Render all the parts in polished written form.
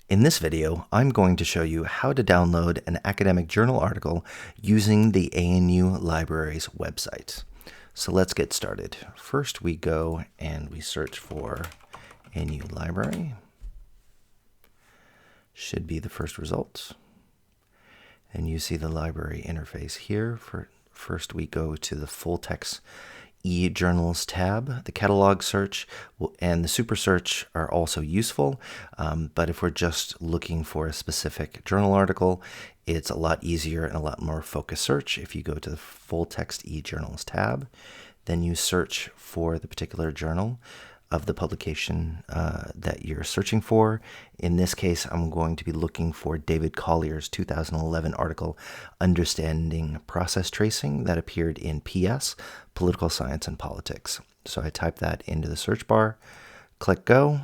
In this video, I'm going to show you how to download an academic journal article using the ANU Library's website. So let's get started. First, we go and we search for ANU Library. Should be the first results. And you see the library interface here. First, we go to the full text eJournals tab. The catalog search and the super search are also useful, but if we're just looking for a specific journal article, it's a lot easier and a lot more focused search. If you go to the full text eJournals tab, then you search for the particular journal of the publication that you're searching for. In this case, I'm going to be looking for David Collier's 2011 article, Understanding Process Tracing, that appeared in PS, Political Science and Politics. So I type that into the search bar, click go,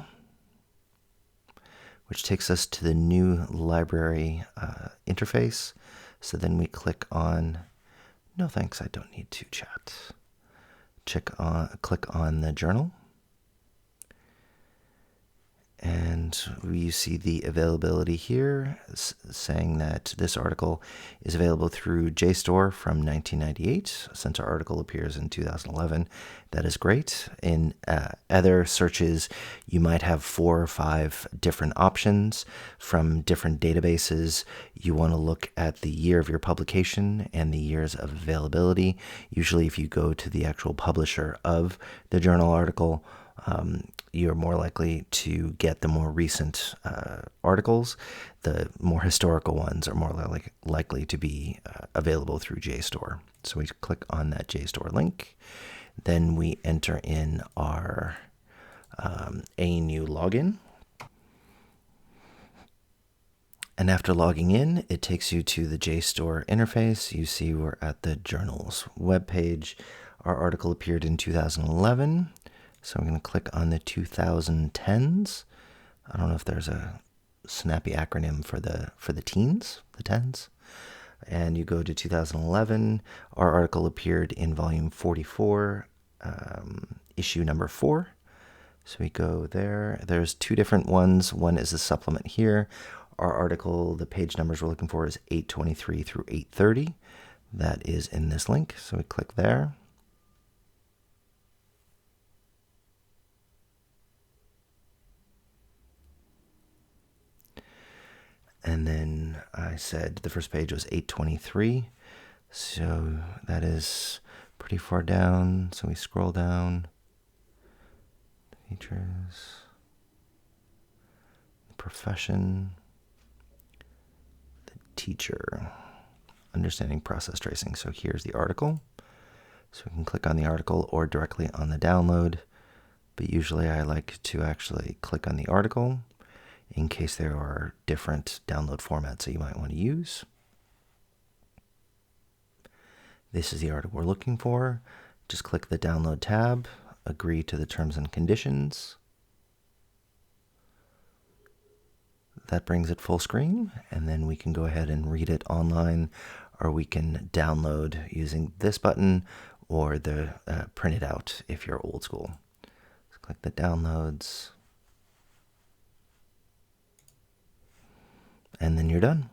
which takes us to the new library interface. So then we click on, no thanks, I don't need to chat. Click on the journal. And you see the availability here saying that this article is available through JSTOR from 1998. Since our article appears in 2011, that is great. In other searches, you might have 4 or 5 different options from different databases. You want to look at the year of your publication and the years of availability. Usually, if you go to the actual publisher of the journal article, you're more likely to get the more recent articles. The more historical ones are more likely to be available through JSTOR. So we click on that JSTOR link. Then we enter in our ANU login. And after logging in, it takes you to the JSTOR interface. You see we're at the journal's webpage. Our article appeared in 2011. So I'm going to click on the 2010s. I don't know if there's a snappy acronym for the teens, the tens. And you go to 2011. Our article appeared in volume 44, issue number 4. So we go there. There's 2 different ones. One is a supplement here. Our article, the page numbers we're looking for is 823 through 830. That is in this link. So we click there. And then I said the first page was 823. So that is pretty far down. So we scroll down. Features. Profession. The teacher. Understanding process tracing. So here's the article. So we can click on the article or directly on the download. But usually I like to actually click on the article, in case there are different download formats that you might want to use. This is the article we're looking for. Just click the download tab, agree to the terms and conditions. That brings it full screen, and then we can go ahead and read it online, or we can download using this button or the print it out if you're old school. So click the downloads. And then you're done.